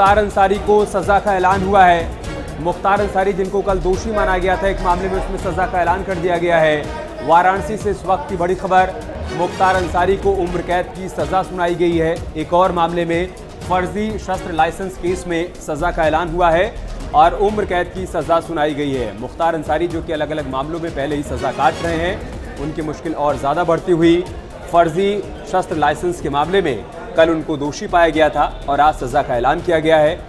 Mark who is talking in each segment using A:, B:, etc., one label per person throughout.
A: मुख्तार अंसारी को सजा का ऐलान हुआ है। मुख्तार अंसारी जिनको कल दोषी माना गया था एक मामले में, उसमें सजा का ऐलान कर दिया गया है। वाराणसी से इस वक्त की बड़ी खबर, मुख्तार अंसारी को उम्र कैद की सजा सुनाई गई है। एक और मामले में फर्जी शस्त्र लाइसेंस केस में सजा का ऐलान हुआ है और उम्र कैद की सजा सुनाई गई है। मुख्तार अंसारी जो कि अलग अलग मामलों में पहले ही सजा काट रहे हैं, उनकी मुश्किल और ज़्यादा बढ़ती हुई। फर्जी शस्त्र लाइसेंस के मामले में कल उनको दोषी पाया गया था और आज सजा का ऐलान किया गया है।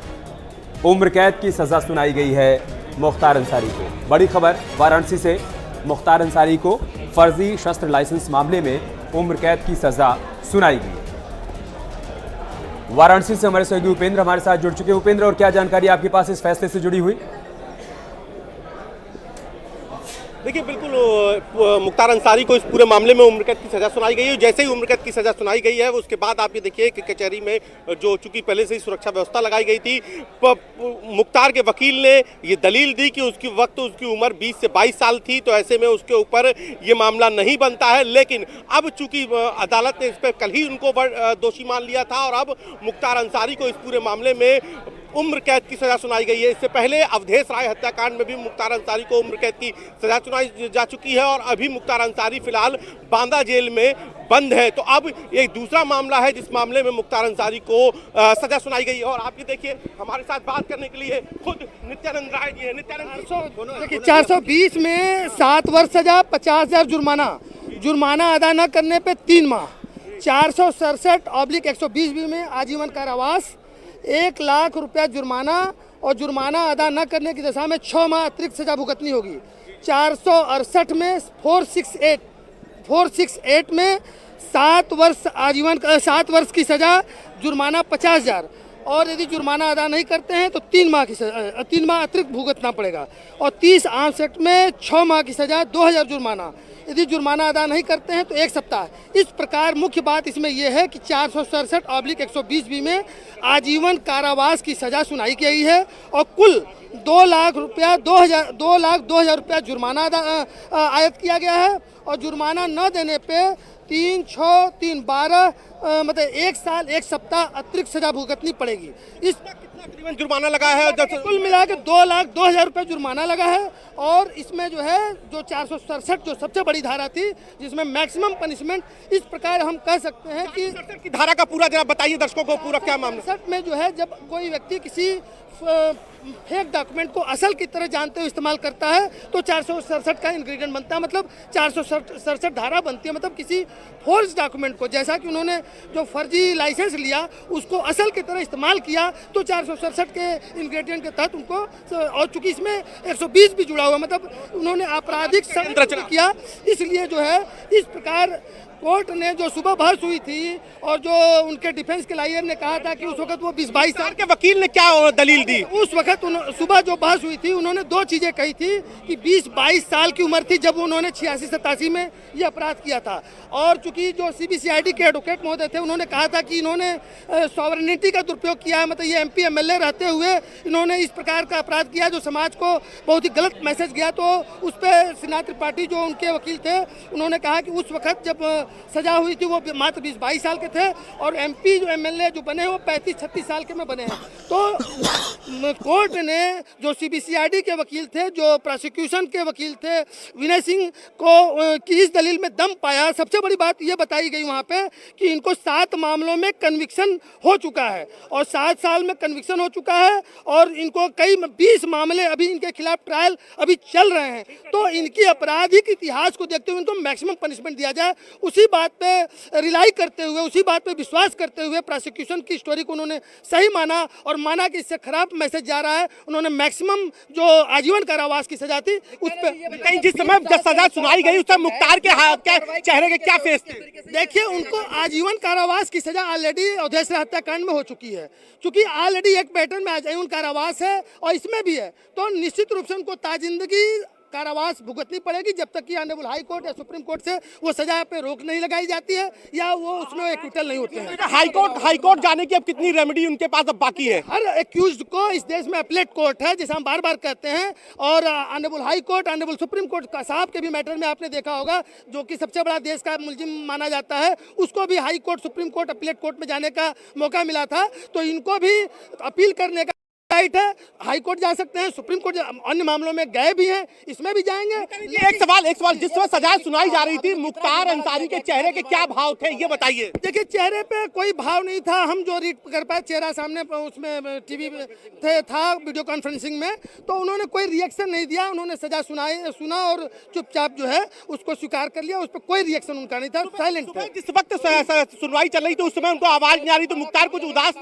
A: उम्र कैद की सजा सुनाई गई है मुख्तार अंसारी को। बड़ी खबर वाराणसी से, मुख्तार अंसारी को फर्जी शस्त्र लाइसेंस मामले में उम्र कैद की सजा सुनाई गई। वाराणसी से हमारे सहयोगी उपेंद्र हमारे साथ जुड़ चुके हैं। उपेंद्र, और क्या जानकारी आपके पास इस फैसले से जुड़ी हुई?
B: देखिए, बिल्कुल मुख्तार अंसारी को इस पूरे मामले में उम्र कैद की सजा सुनाई गई है। जैसे ही उम्र कैद की सजा सुनाई गई है उसके बाद आप ये देखिए कि कचहरी में जो चूंकि पहले से ही सुरक्षा व्यवस्था लगाई गई थी, मुख्तार के वकील ने ये दलील दी कि उसकी उम्र 20 से 22 साल थी, तो ऐसे में उसके ऊपर ये मामला नहीं बनता है। लेकिन अब चूंकि अदालत ने इस पर कल ही उनको दोषी मान लिया था और अब मुख्तार अंसारी को इस पूरे मामले में उम्र कैद की सजा सुनाई गई है। इससे पहले अवधेश राय हत्याकांड में भी मुख्तार अंसारी को उम्र कैद की सजा सुनाई जा चुकी है और अभी मुख्तार अंसारी फिलहाल बांदा जेल में बंद है। तो अब एक दूसरा मामला है जिस मामले में मुख्तार अंसारी को सजा सुनाई गई है। और आप ये देखिए, हमारे साथ बात करने के लिए खुद नित्यानंद राय जी है। नित्यानंद,
C: देखिए 420 में 7 वर्ष सजा, 50,000 जुर्माना अदा न करने पे 3 माह, 467/120 में आजीवन कारावास, 1 लाख रुपया जुर्माना और जुर्माना अदा न करने की दशा में 6 माह अतिरिक्त सजा भुगतनी होगी। 468 में 468 में 7 वर्ष की सजा, जुर्माना 50,000 और यदि जुर्माना अदा नहीं करते हैं तो 3 माह अतिरिक्त भुगतना पड़ेगा। और 30 आर्म्स एक्ट में 6 माह की सजा, 2,000 जुर्माना, यदि जुर्माना अदा नहीं करते हैं तो 1 सप्ताह। इस प्रकार मुख्य बात इसमें यह है कि 467/120 में आजीवन कारावास की सजा सुनाई गई है और कुल 2 लाख रुपया 2,02,000 रुपया जुर्माना आयत किया गया है। और जुर्माना न देने पे 3, 6, 3, 12 मतलब 1 साल 1 सप्ताह अतिरिक्त सजा भुगतनी पड़ेगी। इस
B: तकरीबन जुर्माना लगा है,
C: कुल मिला के 2,02,000 रुपये जुर्माना लगा है। और इसमें जो है जो 467 जो सबसे बड़ी धारा थी जिसमें मैक्सिमम पनिशमेंट, इस प्रकार हम कह सकते हैं कि
B: धारा का पूरा जरा बताइए दर्शकों को, पूरा क्या मामला।
C: 467 में जो है जब कोई व्यक्ति किसी फेक डॉक्यूमेंट को असल की तरह जानते हुए इस्तेमाल करता है तो 467 का इंग्रेडिएंट बनता है, मतलब 467 धारा बनती है। मतलब किसी फोर्ज डॉक्यूमेंट को, जैसा कि उन्होंने जो फर्जी लाइसेंस लिया उसको असल की तरह इस्तेमाल किया तो 467 के इंग्रेडिएंट के तहत उनको, और चूंकि इसमें 120 भी जुड़ा हुआ, मतलब उन्होंने आपराधिक संरचना किया। इसलिए जो है इस प्रकार कोर्ट ने जो सुबह बहस हुई थी और जो उनके डिफेंस के लॉयर ने कहा था कि उस वक्त वो 20-22 साल
B: के वकील ने क्या दलील दी,
C: उस वक्त सुबह जो बहस हुई थी उन्होंने 2 चीज़ें कही थी कि 20-22 साल की उम्र थी जब उन्होंने 86-87 में ये अपराध किया था। और चूंकि जो CBCID के एडवोकेट महोदय थे उन्होंने कहा था कि इन्होंने सॉवरेनिटी का दुरुपयोग किया है, मतलब ये MP MLA रहते हुए इन्होंने इस प्रकार का अपराध किया जो समाज को बहुत ही गलत मैसेज गया। तो उस पर श्रीनाथ त्रिपाठी जो उनके वकील थे उन्होंने कहा कि उस वक्त जब सजा हुई थी वो मात्र 20-22 साल के थे और MP जो MLA जो बने हैं वो 35-36 साल के में बने हैं। तो कोर्ट ने जो CBCID के वकील थे, जो प्रोसिक्यूशन के वकील थे, विनय सिंह को की इस दलील में दम पाया। सबसे बड़ी बात ये बताई गई वहाँ पे कि इनको 7 मामलों में कन्विक्शन हो चुका है और 7 साल में कन्विक्शन हो चुका है और इनको कई 20 मामले अभी इनके खिलाफ ट्रायल अभी चल रहे हैं। तो इनकी आपराधिक इतिहास को देखते हुए इनको मैक्सिमम पनिशमेंट दिया जाए। उसी बात पे रिलाई करते हुए, उसी बात पे विश्वास करते हुए प्रोसिक्यूशन की स्टोरी को उन्होंने सही माना और माना कि इससे खराब मैसेज जा रहा है। उन्होंने मैक्सिमम जो आजीवन कारावास की सजा थी उस पर,
B: जिस समय सजा सुनाई गई उस समय मुख्तार के चेहरे के क्या फेस थे?
C: देखिए, उनको आजीवन कारावास की सजा ऑलरेडी अवधेश राय हत्याकांड में हो चुकी है। चूंकि ऑलरेडी एक पैटर्न में आजीवन कारावास है और इसमें भी है, तो निश्चित रूप से उनको ताजिंदगी कारावास भुगतनी पड़ेगी जब तक कि ऑनरेबल हाई कोर्ट या सुप्रीम कोर्ट से वो सजा पे रोक नहीं लगाई जाती है या वो उसमें एक्विटल नहीं होते हैं।
B: हाई कोर्ट जाने की अब कितनी रेमेडी उनके पास अब बाकी है?
C: हर एक्यूज्ड को इस देश में अपीलेट कोर्ट है, जैसे हम बार बार कहते हैं, और honourable high court, honourable supreme court का साहब के भी मैटर में आपने देखा होगा, जो कि सबसे बड़ा देश का मुलजिम माना जाता है, उसको भी high court, supreme court, appellate court में जाने का मौका मिला था। तो इनको भी अपील करने का राइट है, हाई कोर्ट जा सकते हैं, सुप्रीम कोर्ट अन्य मामलों में गए भी हैं, इसमें भी जाएंगे।
B: एक सवाल, जिस समय सजा सुनाई जा रही थी, मुख्तार अंसारी के चेहरे के क्या भाव थे, ये बताइए।
C: देखिए, चेहरे पे कोई भाव नहीं था, हम जो रीड कर पाए, चेहरा सामने उसमें टीवी था वीडियो कॉन्फ्रेंसिंग में, तो उन्होंने कोई रिएक्शन नहीं दिया। उन्होंने सजा सुना और चुपचाप जो है उसको स्वीकार कर लिया, उस पर कोई रिएक्शन उनका नहीं था, साइलेंट थे।
B: जिस वक्त सुनवाई चल रही थी उस समय उनको आवाज नहीं आ रही, तो मुख्तार कुछ उदास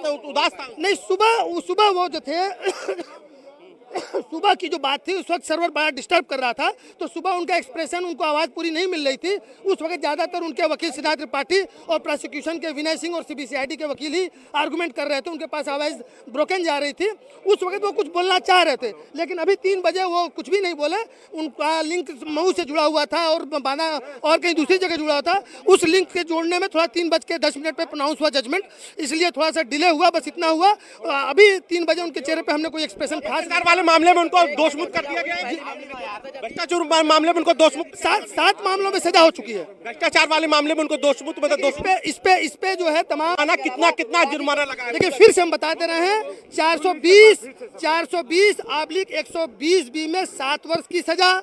B: था?
C: नहीं, सुबह वो जो थे सुबह की जो बात थी, उस वक्त सर्वर बड़ा डिस्टर्ब कर रहा था, तो सुबह उनका एक्सप्रेशन, उनको आवाज़ पूरी नहीं मिल रही थी। उस वक्त ज़्यादातर उनके वकील सिद्धार्थ त्रिपाठी और प्रोसिक्यूशन के विनय सिंह और सीबीसीआईडी के वकील ही आर्गूमेंट कर रहे थे, उनके पास आवाज़ ब्रोकन जा रही थी। उस वक्त वो कुछ बोलना चाह रहे थे, लेकिन अभी 3 बजे वो कुछ भी नहीं बोले। उनका लिंक मऊ से जुड़ा हुआ था और बाना और कहीं दूसरी जगह जुड़ा हुआ था। उस लिंक के जोड़ने में थोड़ा 3:10 पर प्रोनाउंस हुआ जजमेंट, इसलिए थोड़ा सा डिले हुआ, बस इतना हुआ। अभी 3 बजे उनके चेहरे पर हमने कोई एक्सप्रेशन खास
B: मामले में उनको दोषमुक्त कर दिया गया है। भ्रष्टाचार मामले में उनको दोषमुक्त
C: 7 मामलों में सजा हो चुकी है।
B: भ्रष्टाचार वाले मामले में उनको दोषमुक्त, मतलब
C: इस पे जो है तमाम
B: कितना जुर्माना लगा?
C: देखिए, फिर से हम बताते रहे हैं, 420/120 बी में 7 वर्ष की सजा,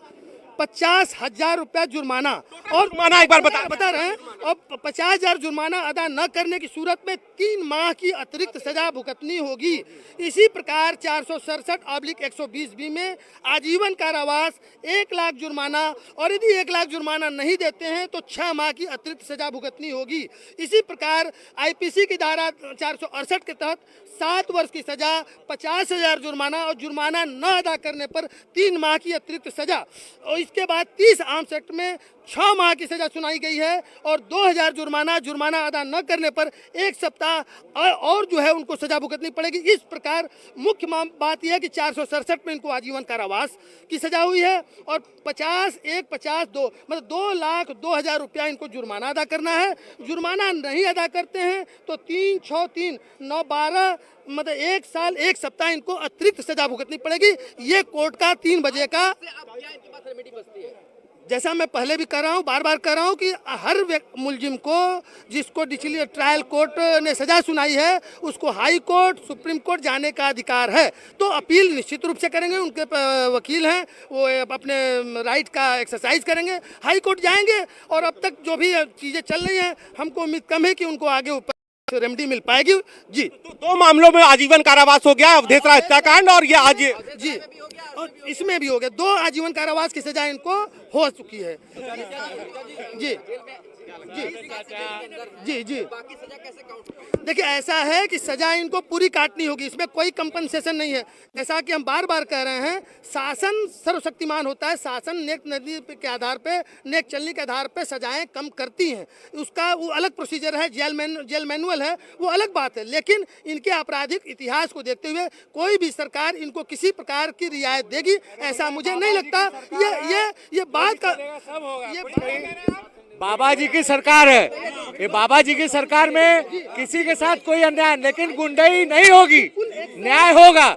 C: 50,000 रुपया जुर्माना, और
B: जुर्माना एक बार
C: बता रहे हैं, और 50,000 जुर्माना अदा न करने की सूरत में 3 माह की अतिरिक्त सजा भुगतनी होगी। इसी प्रकार 467/120 बी में आजीवन कारावास, 1 लाख जुर्माना, और यदि 1 लाख जुर्माना नहीं देते हैं तो 6 माह की अतिरिक्त सजा भुगतनी होगी। इसी प्रकार आईपीसी की धारा 468 के तहत 7 वर्ष की सजा, 50,000 जुर्माना, और जुर्माना न अदा करने पर 3 माह की अतिरिक्त सजा। और इसके बाद 30 आर्म्स एक्ट में 6 माह की सजा सुनाई गई है, और 2,000 जुर्माना अदा न करने पर 1 सप्ताह और जो है उनको सजा भुगतनी पड़ेगी। इस प्रकार मुख्य बात यह है कि 467 में इनको आजीवन कारावास की सजा हुई है, और 50,150,2 मतलब 2,02,000 रुपया इनको जुर्माना अदा करना है। जुर्माना नहीं अदा करते हैं तो 3, 6, 3, 9, 12 मतलब 1 साल 1 सप्ताह इनको अतिरिक्त सजा भुगतनी पड़ेगी। ये कोर्ट का 3 बजे का, जैसा मैं पहले भी कर रहा हूँ, बार बार कर रहा हूँ कि हर मुलजिम को, जिसको ट्रायल कोर्ट ने सजा सुनाई है, उसको हाई कोर्ट, सुप्रीम कोर्ट जाने का अधिकार है। तो अपील निश्चित रूप से करेंगे, उनके वकील हैं, वो अपने राइट का एक्सरसाइज करेंगे, हाई कोर्ट जाएंगे, और अब तक जो भी चीज़ें चल रही हैं, हमको उम्मीद कम है कि उनको आगे ऊपर रेमेडी मिल पाएगी। जी,
B: तो 2 मामलों में आजीवन कारावास हो गया, अवधेशरा हत्याकांड और ये आज
C: जी, और इसमें भी हो गया, 2 आजीवन कारावास की सजा इनको हो चुकी है। जी जी जी जी देखिए, ऐसा है कि सजा इनको पूरी काटनी होगी, इसमें कोई कंपनसेशन नहीं है। जैसा कि हम बार बार कह रहे हैं, शासन सर्वशक्तिमान होता है, शासन नेक नदी के आधार पे, नेक चलने के आधार पे सजाएं कम करती हैं, उसका वो अलग प्रोसीजर है, जेल मैनुअल है, वो अलग बात है। लेकिन इनके आपराधिक इतिहास को देखते हुए कोई भी सरकार इनको किसी प्रकार की रियायत देगी, ऐसा मुझे नहीं लगता। ये बात का
D: बाबा जी की सरकार है, ये बाबा जी की सरकार में किसी के साथ कोई अन्याय, लेकिन गुंडाई नहीं होगी, न्याय होगा।